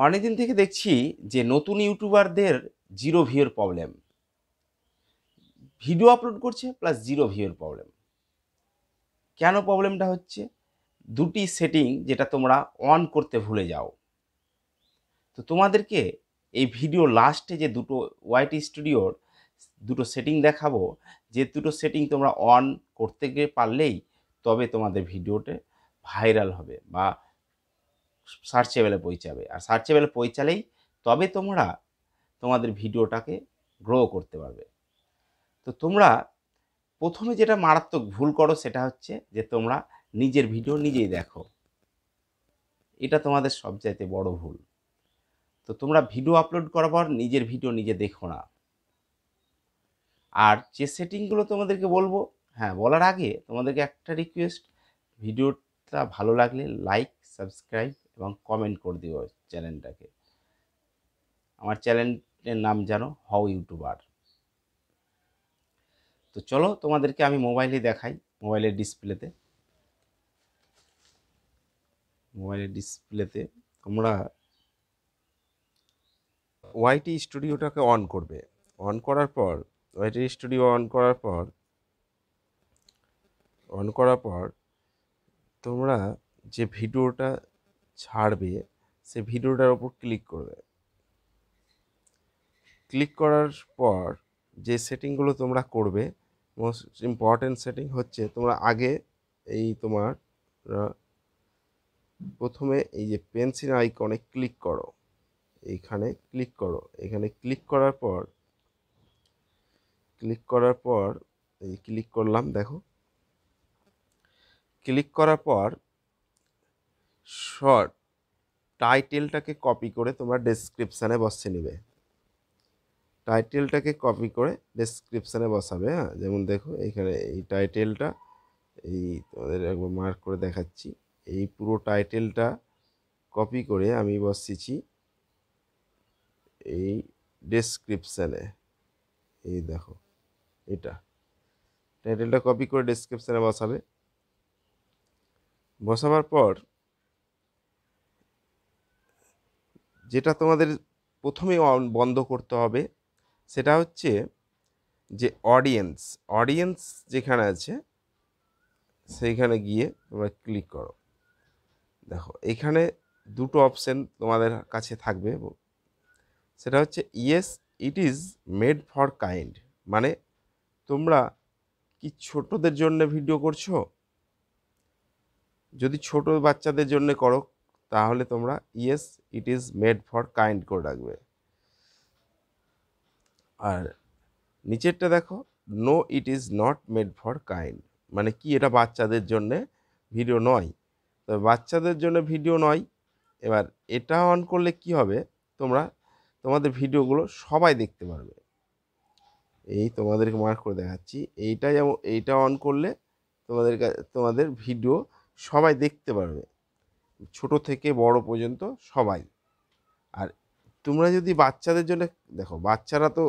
অনেকদিন থেকে দেখছি যে নতুন ইউটিউবারদের জিরো ভিউর প্রবলেম। ভিডিও আপলোড করছে প্লাস জিরো ভিউর প্রবলেম। কেন প্রবলেমটা হচ্ছে? দুটি সেটিং যেটা তোমরা অন করতে ভুলে যাও। তো তোমাদেরকে এই ভিডিও লাস্টে যে দুটো ওয়াইটি স্টুডিওর দুটো সেটিং দেখাবো, যে দুটো সেটিং তোমরা অন করতে গিয়ে পারলেই তবে তোমাদের ভিডিওতে ভাইরাল হবে বা সার্চেবেলে পৌঁছাবে। আর সার্চেবেলে পৌঁছালেই তবে তোমরা তোমাদের ভিডিওটাকে গ্রো করতে পারবে। তো তোমরা প্রথমে যেটা মারাত্মক ভুল করো সেটা হচ্ছে যে তোমরা নিজের ভিডিও নিজেই দেখো। এটা তোমাদের সবচাইতে বড় ভুল। তো তোমরা ভিডিও আপলোড করার পর নিজের ভিডিও নিজে দেখো না। আর যে সেটিংগুলো তোমাদেরকে বলবো, হ্যাঁ, বলার আগে তোমাদেরকে একটা রিকোয়েস্ট, ভিডিওটা ভালো লাগলে লাইক, সাবস্ক্রাইব এবং কমেন্ট করে দিও চ্যানেলটাকে। আমার চ্যানেলের নাম জানো, হাউ ইউটিউবার। তো চলো তোমাদেরকে আমি মোবাইলে দেখাই। মোবাইলের ডিসপ্লেতে তোমরা ওয়াইটি স্টুডিওটাকে অন করবে। অন করার পর ওয়াইটি স্টুডিও অন করার পর তোমরা যে ভিডিওটা ছাড়বে সে ভিডিওটার ওপর ক্লিক করবে। ক্লিক করার পর যে সেটিংগুলো তোমরা করবে, মোস্ট ইম্পর্ট্যান্ট সেটিং হচ্ছে তোমরা আগে এই তোমার প্রথমে এই যে পেন্সিল আইকনে ক্লিক করো। এখানে ক্লিক করার পর এই ক্লিক করলাম, দেখো। ক্লিক করার পর শর্ট টাইটেলটাকে কপি করে তোমরা ডেসক্রিপশানে বসিয়ে নেবে। টাইটেলটাকে কপি করে ডেসক্রিপশানে বসাবে। হ্যাঁ, যেমন দেখো এইখানে এই টাইটেলটা, এই তোমাদের একবার মার্ক করে দেখাচ্ছি। এই পুরো টাইটেলটা কপি করে আমি বসিয়েছি এই ডেসক্রিপশানে। এই দেখো, এটা টাইটেলটা কপি করে ডেসক্রিপশানে বসাবার পর যেটা তোমাদের প্রথমেই বন্ধ করতে হবে সেটা হচ্ছে যে অডিয়েন্স যেখানে আছে সেইখানে গিয়ে তোমরা ক্লিক করো। দেখো এখানে দুটো অপশন তোমাদের কাছে থাকবে। সেটা হচ্ছে yes it is made for kind, মানে তোমরা কি ছোটদের জন্য ভিডিও করছো? যদি ছোট বাচ্চাদের জন্য করো তাহলে তোমরা yes it is made for kind করে রাখবে। আর নিচেরটা দেখো, no it is not made for kind, মানে কি এটা বাচ্চাদের জন্যে ভিডিও নয়। তো বাচ্চাদের জন্য ভিডিও নয়। এবার এটা অন করলে কি হবে, তোমাদের ভিডিওগুলো সবাই দেখতে পারবে। এই তোমাদেরকে মার্ক করে দেখাচ্ছি, এইটা অন করলে তোমাদের ভিডিও সবাই দেখতে পারবে, ছোট থেকে বড় পর্যন্ত সবাই। আর তোমরা যদি বাচ্চাদের জন্য দেখো, বাচ্চারা তো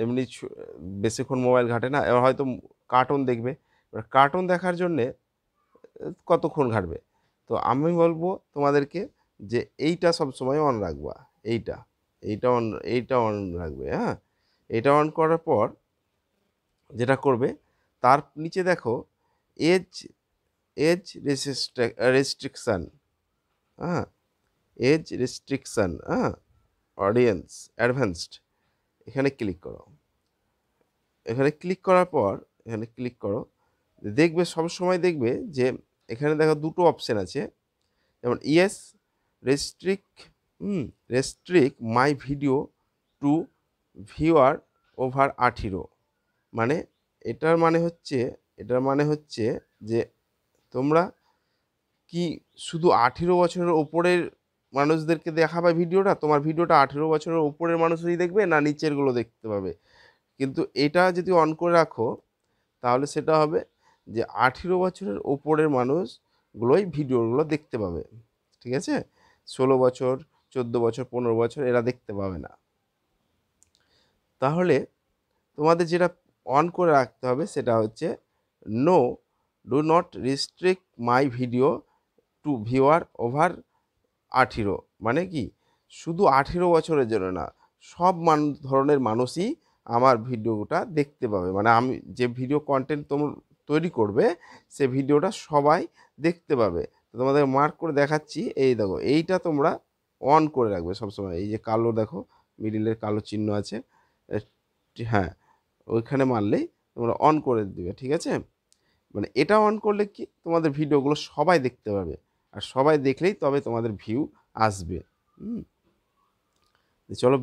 এমনি বেশিক্ষণ মোবাইল ঘাটে না, এবার হয়তো কার্টুন দেখবে। এবার কার্টুন দেখার জন্যে কতক্ষণ ঘাটবে? তো আমি বলবো তোমাদেরকে যে এইটা সবসময় অন রাখবা। এইটা এইটা অন রাখবে। হ্যাঁ, এটা অন করার পর যেটা করবে, তার নিচে দেখো এজ এজ রেস্ট্রিকশান। হ্যাঁ, এজ রেস্ট্রিকশান, হ্যাঁ, অডিয়েন্স অ্যাডভান্সড, এখানে ক্লিক করো। এখানে ক্লিক করো, দেখবে সবসময় দেখবে যে এখানে দেখো দুটো অপশান আছে। যেমন yes restrict restrict my video to viewer over 18, মানে এটার মানে হচ্ছে যে তোমরা কি শুধু 18 বছরের ওপরের মানুষদেরকে দেখাবে ভিডিওটা? তোমার ভিডিওটা 18 বছরের ওপরের মানুষই দেখবে না নিচেরগুলো দেখতে পাবে? কিন্তু এটা যদি অন করে রাখো তাহলে সেটা হবে যে 18 বছরের ওপরের মানুষগুলোই ভিডিওগুলো দেখতে পাবে। ঠিক আছে? 16 বছর, 14 বছর, 15 বছর এরা দেখতে পাবে না। তাহলে তোমাদের যেটা অন করে রাখতে হবে সেটা হচ্ছে no do not restrict my video to viewer over 18, মানে কি শুধু 18 বছরের জন্য না, সব ধরনের মানুষই আমার ভিডিওটা দেখতে পাবে। মানে আমি যে ভিডিও কন্টেন্ট তৈরি করবে, সে ভিডিওটা সবাই দেখতে পাবে। তো তোমাদের মার্ক করে দেখাচ্ছি, এই দেখো এইটা তোমরা অন করে রাখবে সবসময়। এই যে কালো দেখো মিডিলের কালো চিহ্ন আছে, হ্যাঁ ওইখানে মারলেই তোমরা অন করে দিবে, ঠিক আছে? মানে এটা অন করলে কি তোমাদের ভিডিওগুলো সবাই দেখতে পাবে, আর সবাই দেখলেই তবে তোমাদের ভিউ আসবে। চলো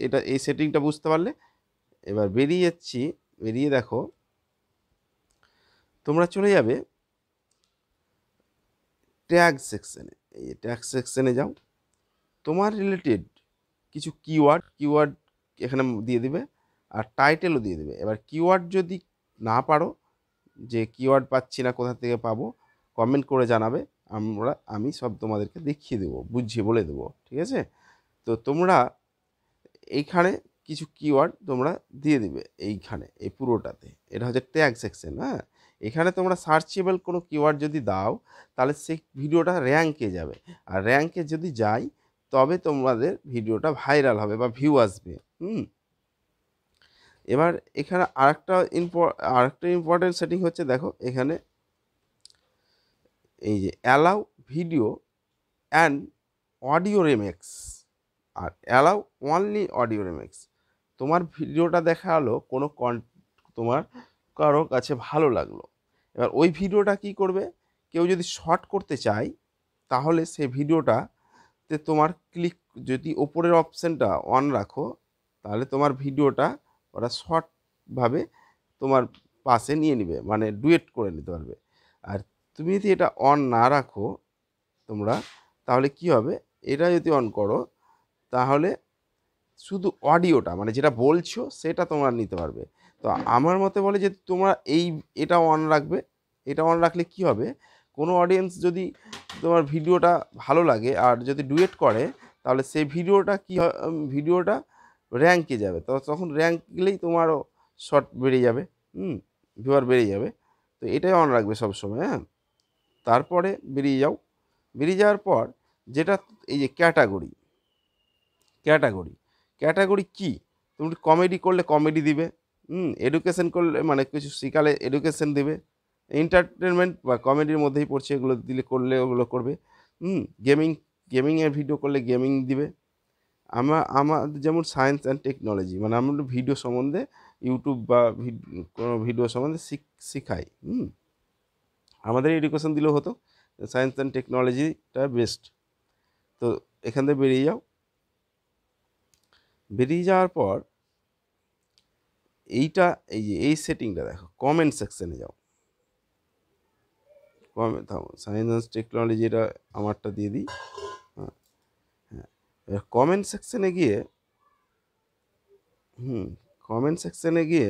এটা এই সেটিংটা বুঝতে পারলে, এবার বেরিয়ে যাচ্ছি। বেরিয়ে দেখো তোমরা চলে যাবে ট্যাগ সেকশনে। এই ট্যাগ সেকশনে যাও, তোমার রিলেটেড কিছু কিওয়ার্ড এখানে দিয়ে দিবে, আর টাইটেলও দিয়ে দিবে। এবার কিওয়ার্ড যদি না পারো, যে কিওয়ার্ড পাচ্ছি না কোথা থেকে পাবো, কমেন্ট করে জানাবে, আমি সব তোমাদেরকে দেখিয়ে দেবো, বুঝিয়ে বলে দেবো, ঠিক আছে? তো তোমরা এইখানে কিছু কিওয়ার্ড তোমরা দিয়ে দিবে, এইখানে এই পুরোটাতে। এটা হচ্ছে ট্যাগ সেকশন। হ্যাঁ, এখানে তোমরা সার্চেবল কোনো কিওয়ার্ড যদি দাও, তাহলে সেই ভিডিওটা র্যাঙ্কে যাবে, আর র্যাঙ্কে যদি যায় তবে তোমাদের ভিডিওটা ভাইরাল হবে বা ভিউ আসবে। এবার এখানে আরেকটা ইম্পর্টেন্ট সেটিং হচ্ছে, দেখো এখানে এই যে allow video and audio remix, আর অ্যালাউ অনলি অডিও রিমিক্স। তোমার ভিডিওটা দেখালো তোমার কারো কাছে ভালো লাগলো, এবার ওই ভিডিওটা কি করবে, কেউ যদি শর্ট করতে চায়, তাহলে সে ভিডিওটাতে তোমার যদি ওপরের অপশানটা অন রাখো, তাহলে তোমার ভিডিওটা ওরা শর্টভাবে তোমার পাশে নিয়ে নেবে, মানে ডুয়েট করে নিতে পারবে। আর তুমি যদি এটা অন না রাখো তোমরা, তাহলে কি হবে, এটা যদি অন করো তাহলে শুধু অডিওটা, মানে যেটা বলছো সেটা তোমরা নিতে পারবে। তো আমার মতে বলে যে তোমরা এটা অন রাখবে। এটা অন রাখলে কি হবে, কোনো অডিয়েন্স যদি তোমার ভিডিওটা ভালো লাগে আর যদি ডুয়েট করে, তাহলে সেই ভিডিওটা র্যাঙ্কে যাবে। তো তখন র্যাঙ্ক গেলেই তোমারও শর্ট বেড়ে যাবে, ভিউয়ার বেড়ে যাবে। তো এটাই অন রাখবে সবসময়। হ্যাঁ, তারপরে বেরিয়ে যাওয়ার পর যেটা, এই যে ক্যাটাগরি কি, তুমি কমেডি করলে কমেডি দিবে, এডুকেশন করলে মানে কিছু শিখালে এডুকেশন দিবে, এন্টারটেনমেন্ট বা কমেডির মধ্যেই পড়ছে এগুলো করলে ওগুলো করবে। গেমিংয়ের ভিডিও করলে গেমিং দিবে। আমাদের যেমন সায়েন্স অ্যান্ড টেকনোলজি, মানে আমরা ভিডিও সম্বন্ধে ইউটিউব বা কোনো ভিডিও সম্বন্ধে শিখাই। আমাদের এডুকেশন দিলেও হতো, সায়েন্স অ্যান্ড টেকনোলজিটা বেস্ট। তো এখান থেকে বেরিয়ে যাওয়ার পর এই সেটিংটা দেখো, কমেন্ট সেকশনে যাও। সায়েন্স অ্যান্ড টেকনোলজি, এটা আমারটা দিয়ে দিই। হ্যাঁ, কমেন্ট সেকশনে গিয়ে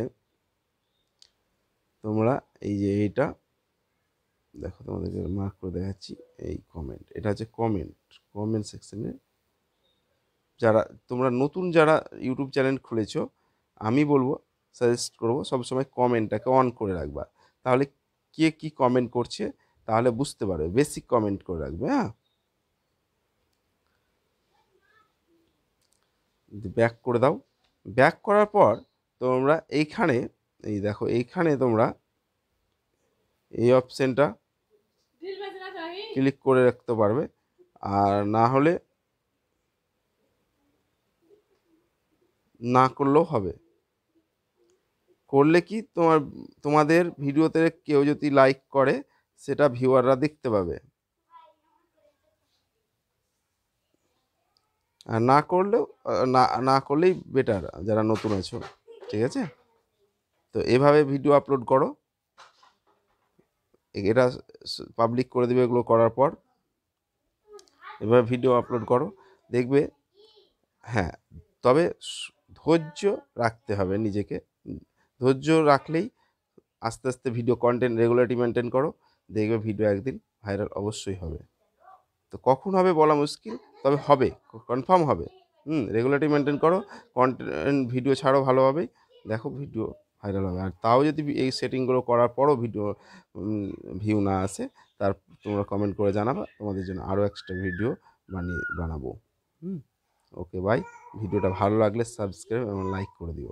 তোমরা এই যে এইটা দেখো, তোমাদেরকে মার্ক করে দেখাচ্ছি। এই এটা হচ্ছে কমেন্ট সেকশনে তোমরা নতুন যারা ইউটিউব চ্যানেল খুলেছো, আমি সাজেস্ট করবো সবসময় কমেন্টটাকে অন করে রাখবা। তাহলে কে কি কমেন্ট করছে তাহলে বুঝতে পারবে, বেসিক কমেন্ট করে রাখবে। হ্যাঁ, ব্যাক করে দাও। ব্যাক করার পর তোমরা এইখানে তোমরা এই অপশানটা ক্লিক করে রাখতে পারবে, আর না হলে না করলেও হবে। করলে কি তোমাদের ভিডিওতে কেউ যদি লাইক করে, সেটা ভিউয়াররা দেখতে পাবে, আর না করলেই বেটার যারা নতুন আছো, ঠিক আছে? তো এভাবে ভিডিও আপলোড করো, এটা পাবলিক করে দেবে। এগুলো করার পর এভাবে ভিডিও আপলোড করো, দেখবে। হ্যাঁ, তবে ধৈর্য রাখতে হবে নিজেকে। ধৈর্য রাখলেই আস্তে আস্তে ভিডিও কন্টেন্ট রেগুলারিটি মেনটেন করো, দেখবে ভিডিও একদিন ভাইরাল অবশ্যই হবে। তো কখন হবে বলা মুশকিল, তবে হবে, কনফার্ম হবে। রেগুলারিটি মেনটেন করো, কন্টেন্ট ভিডিও ছাড়ো ভালোভাবেই, দেখো ভিডিও ভাইরাল হবে। আর তাও যদি এই সেটিংগুলো করার পরও ভিডিও ভিউ না আসে, তোমরা কমেন্ট করে জানাবা, তোমাদের জন্য আরও এক্সট্রা ভিডিও বানাবো। Okay bye. ভিডিওটা ভালো লাগলে সাবস্ক্রাইব এবং লাইক করে দিও।